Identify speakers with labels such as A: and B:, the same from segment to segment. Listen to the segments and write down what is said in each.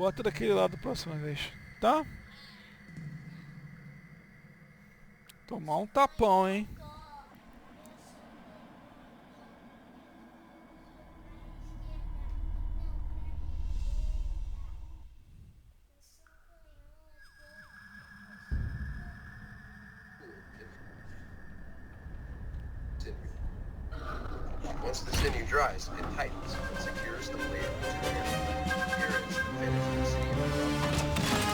A: Bota daquele lado da próxima vez, tá? Tomar um tapão, hein?
B: Once the sinew dries, it tightens and secures the blade to the handle. Here is the finished sinew.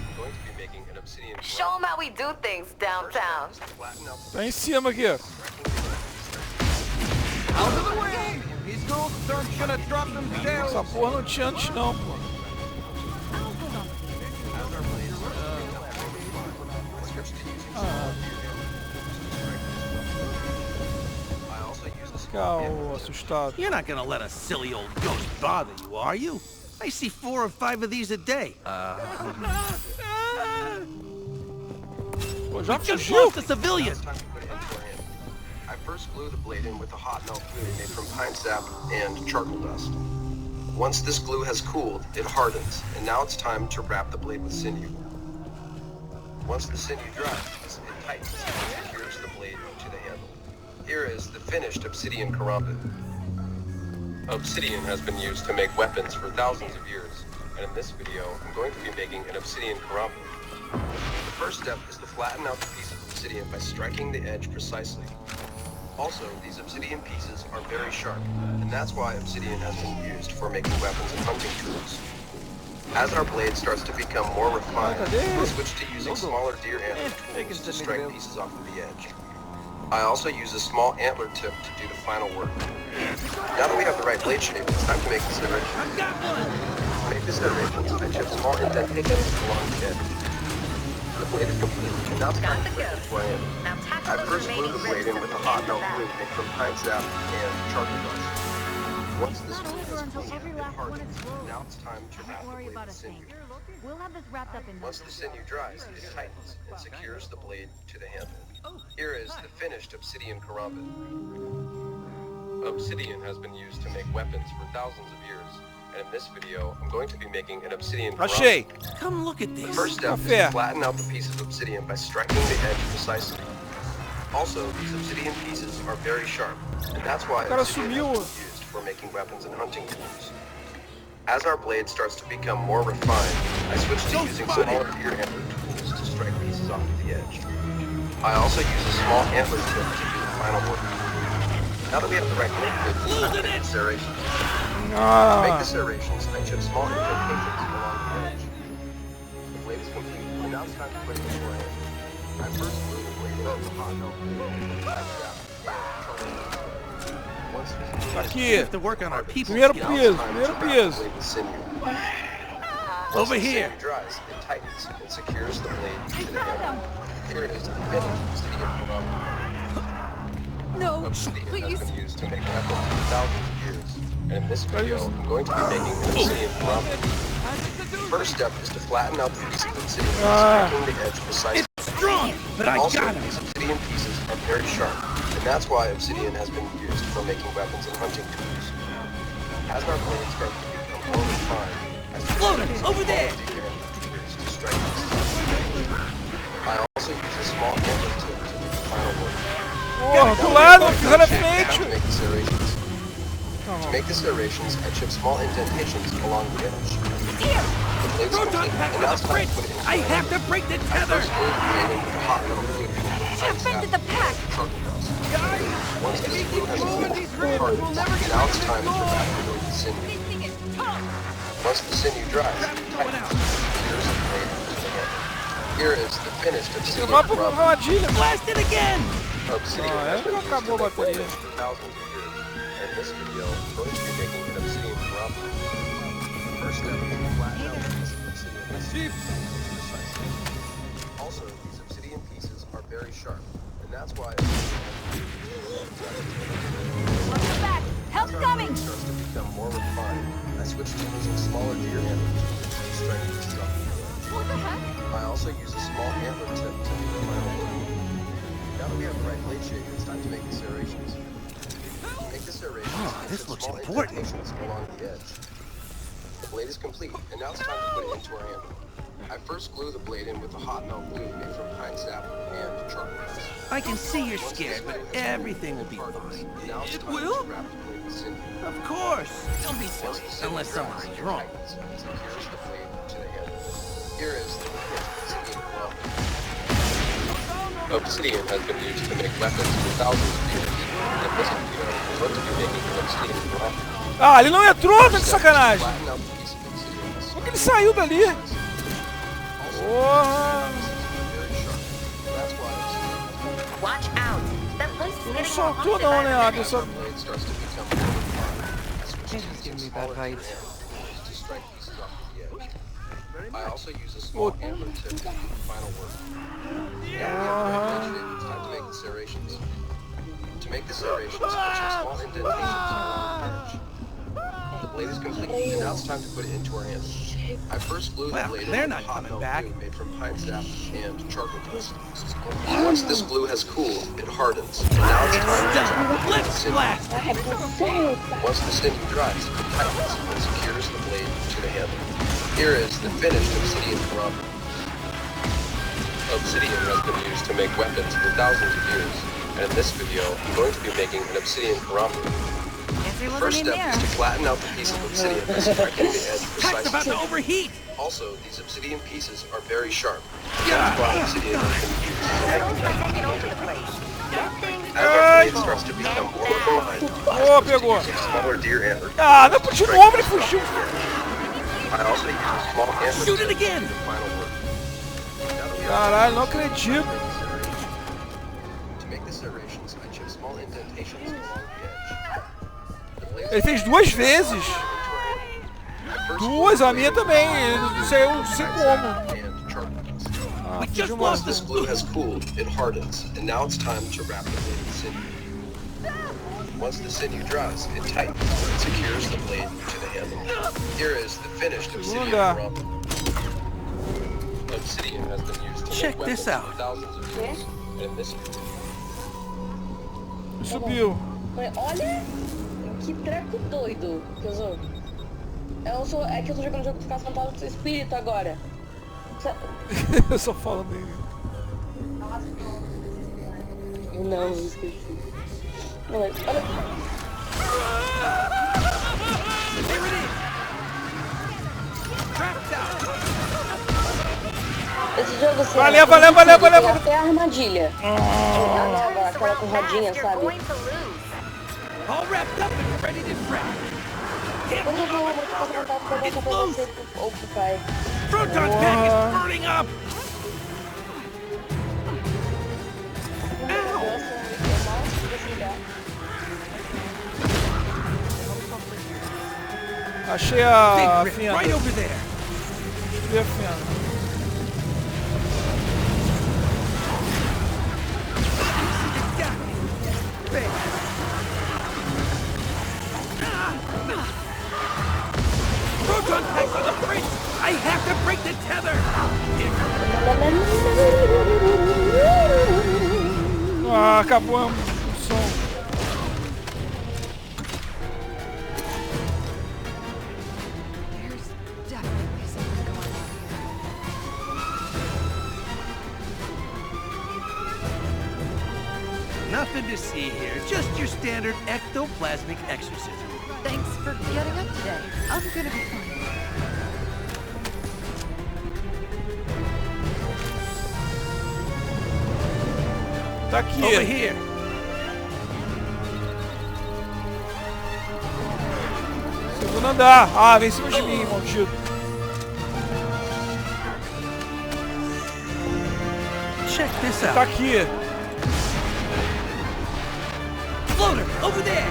B: I'm going to be making an obsidian.
C: Show them how we do things downtown.
A: Tá em cima aqui, ó.
D: Out of the way! These girls aren't gonna drop themselves.
A: Essa porra não tinha antes não, pô. Ficar assustado.
E: You're not gonna let a silly old ghost bother you, are you? I see 4 or 5 of these a day.
A: Pô, já
E: Just
A: fugiu?
E: lost a civilian.
B: I first glue the blade in with a hot melt glue made from pine sap and charcoal dust. Once this glue has cooled, it hardens, and now it's time to wrap the blade with sinew. Once the sinew dries, it tightens and secures the blade to the handle. Here is the finished obsidian karambit. Obsidian has been used to make weapons for thousands of years, and in this video, I'm going to be making an obsidian karambit. The first step is to flatten out the piece of obsidian by striking the edge precisely. Also, these obsidian pieces are very sharp, and that's why obsidian has been used for making weapons and hunting tools. As our blade starts to become more refined, we'll switch to using smaller deer antler tools to strike pieces off of the edge. I also use a small antler tip to do the final work. Now that we have the right blade shape, it's time to make the serrations. To make the serrations, I chip small indentations along the edge. The blade is complete, and now it's time to put it into our end.
C: Now
B: I
C: tackle the
B: first glue
C: remaining
B: the blade in
C: ribs
B: with a
C: and
B: hot
C: pieces
B: melt
C: back.
B: glue made from pine sap and charcoal dust. Once this glue has
F: until
B: cooled
F: every
B: and
F: last one
B: hardened,
F: is rolled.
B: now it's time to wrap
F: Don't
B: the
F: worry
B: blade
F: about
B: with
F: a thing.
B: sinew.
F: We'll have this wrapped up in
B: Once the sinew dries, it tightens and secures the blade to the handle. Here is the finished obsidian karambit. Obsidian has been used to make weapons for thousands of years, and in this video, I'm going to be making an obsidian karambit.
A: Achei.
E: Come look at
B: The
E: this.
B: first step is
A: Café.
B: to flatten out the piece of obsidian by striking the edge precisely. Also, these obsidian pieces are very sharp, and that's why
A: cara
B: obsidian
A: sumiu.
B: has been used for making weapons and hunting tools. As our blade starts to become more refined, I switch to using smaller deer antler tools to strike pieces off of the edge. I also use a small antler tip to do the final work. Now that we have the right blade fit, it's time to make the serrations. To make the serrations, I chip small indentations along the edge. The blade is complete, and now it's time to put it into our hand. I first glue the blade in with a hot melt glue made from pine sap and charcoal dust. Once this glue is
A: Aqui.
E: have to work on our people.
A: Primeiro
B: now it's
A: piso,
B: time
A: primeiro
B: to wrap the
A: piso.
B: blade with sinew. Once
E: Over
B: the
E: here.
B: sinew dries, it tightens and secures the blade to the handle. Here it is, the finished obsidian karambit.
F: No,
B: Obsidian
F: please.
B: has been used to make weapons for thousands of years, and in this video, I'm going to be making an obsidian karambit. The first step is to flatten out the piece of obsidian by striking the edge precisely.
E: Strong, but I
B: Also,
E: got him.
B: these obsidian pieces are very sharp, and that's why obsidian has been used for making weapons and hunting tools. As our blades start to become more refined, I
E: Floater, over there.
B: to strike pieces. I also use a small antler tip to do the final work.
A: Porra, do lado, fica na
B: Time
A: frente.
B: to make the serrations. To make the serrations, I chip small indentations along the edge. The blade's
E: Proton
B: complete,
E: pack
B: and now it's
E: with a
B: time
E: fridge.
B: to put it into
E: I
B: my
E: have
B: hand.
E: to break the
B: I
E: tether.
B: first glue the blade in with a hot metal glue from pine
F: Offended
B: sap
F: the pack.
B: and charcoal dust. Once
D: If
B: this
D: he
B: glue
D: keeps
B: has
D: rolling
B: cooled
D: these
B: and
D: ribs,
B: hardened,
D: we'll never get
B: now
D: back
B: it's
D: to
B: time
D: the
B: to
D: goal.
B: wrap the blade with sinew.
F: This thing is tough.
B: Once the sinew dries, it tightens and secures the blade to the handle. Here is the finished obsidian
A: Vai pro
B: karambit.
A: armadilha.
E: Blast it again.
B: Obsidian
A: Ah,
B: has
A: é?
B: been used to
A: Acabou a
B: make
A: bateria.
B: weapons for thousands of years. And in this video, I'm going to be making an obsidian karambit. The first step is to flatten out the piece of obsidian by striking the edge precisely. Also, these obsidian pieces are very sharp, and that's why
F: Watch your back. Help's
B: as our
F: coming.
B: blade starts to become more refined, I switch to using smaller deer antler tools to strike pieces off the edge.
F: What the heck?
B: I also use a small antler tip to do the final work. Now that we have the right blade shape, it's time to make the serrations. To Make this serration.
E: Oh, this looks
B: small
E: important.
B: indentations along the edge. The blade is complete, and now it's time to put it into our handle. I first glue the blade in with a hot melt glue made from pine sap and charcoal.
E: I can see you're scared, but everything will be fine.
B: Now it's
E: It
B: time
E: will?
B: to wrap the blade with sinew.
E: Of course. Don't be
B: Once
E: silly,
B: the sinew
E: unless
B: dries,
E: something's
B: it
E: wrong.
B: tightens and secures the blade to the handle. Here is the obsidian glove. Obsidian has been used to make weapons for thousands of years, and this video is going to be making an obsidian glove.
A: Ah, ele não entrou, tá de sacanagem.
B: Flatten out the piece of obsidian.
A: Como que ele saiu dali? Porra.
B: That's why obsidian
C: Watch out. That place is
A: Não
C: getting more
A: soltou
C: haunted
A: não,
C: by
A: né?
C: the
A: A
C: minute.
A: pessoa...
B: blade starts to become more defined. I switch
D: This
B: to
D: is
B: using
D: giving me
B: smaller
D: bad vibes.
B: handles to strike pieces off the edge. I also use a small hammer to do the final work. It's time to make the serrations. To make the serrations, I chip small indentations along the edge. The blade is complete, and now it's time to put it into our hands. I first glue the
E: Well,
B: blade in
E: they're
B: with
E: not
B: a hot
E: coming
B: melt
E: back.
B: glue made from pine sap and charcoal dust. Once this glue has cooled, it hardens, and now it's time to
E: Done.
B: wrap the
E: Let's
B: sinew.
E: blast.
B: Once the sinew dries, it tightens and secures the blade to the handle. Here is the finished obsidian barometer. Obsidian has been used to make weapons for thousands of years, and in this video, I'm going to be making an obsidian barometer.
C: Guess there
B: The
C: wasn't
B: first
C: in
B: step
C: there.
B: is to flatten out the piece of obsidian by striking the edge
E: Tech's about to
B: precisely.
E: overheat.
B: Also, these obsidian pieces are very sharp.
E: Yeah.
B: That's why obsidian has been used.
C: Taking over the place. That thing's
B: As our blade starts to become more refined,
A: Boa, pegou.
B: using smaller deer antler.
A: Ah, não continuou, ele fugiu.
B: I also use a small hammer
E: Shoot it
B: to do
E: again.
B: the final work. Now that we have
A: Caralho, não acredito.
B: To make the serrations, I chip small indentations along the edge. The blade
A: Ele fez duas vezes.
B: into our hand. I first
A: Duas, a minha também. Não sei, eu não sei como.
B: and charcoal dust.
A: Ah,
E: We just
A: fugiu
B: Once
E: lost
B: this
E: this.
B: glue has cooled, it hardens, and now it's time to wrap the blade in sinew. Once the sinew dries, it tightens and secures the blade to the handle. Here is the finished obsidian
A: Segunda.
B: barometer. Obsidian has been used to
E: Check
B: make
E: this
B: weapons
E: out.
B: for thousands of years, and in this video,
A: Subiu.
G: Falei, olha que treco doido que eu sou. É que eu tô jogando jogo de Caça Fantasma do Espírito agora.
A: Eu só falo dele.
G: Não, eu esqueci. Olha.
E: Here it is. Trapped out.
G: Esse jogo assim,
A: Valeu,
G: é
A: valeu, valeu, valeu, valeu.
G: até a armadilha. Aquela com rodinha,
C: You're
G: sabe?
C: going to lose.
E: All wrapped up and ready to trap. Can't
G: Quando eu
E: believe
G: vou
E: it.
G: Caça Fantasma, eu vou pra você ou pro pai.
E: Proton's pack is burning up.
A: Achei a
E: Big rip
A: fenda.
E: right over there.
A: Achei a fenda.
E: Got it. Big. Proton pack's on the bridge. I have to break the tether.
A: Ah, acabou o som.
F: There's definitely something going on here.
E: Nothing to see here. Just your standard ectoplasmic exorcism.
F: Thanks for getting up today. I'm gonna be fine.
A: Tá aqui.
E: Over here.
A: Segundo andar. Ah, vem em cima de mim, maldito.
E: Check this
A: Tá
E: out.
A: aqui.
E: Floater, over there.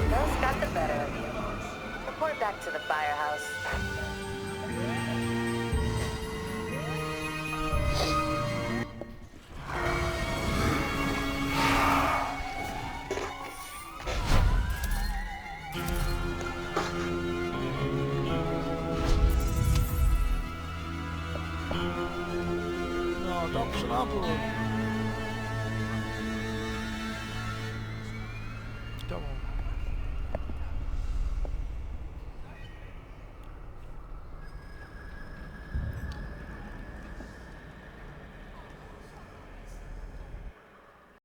C: Those got the better of you. Report back to the firehouse.
A: Não, tava puxando pro outro. Tá bom.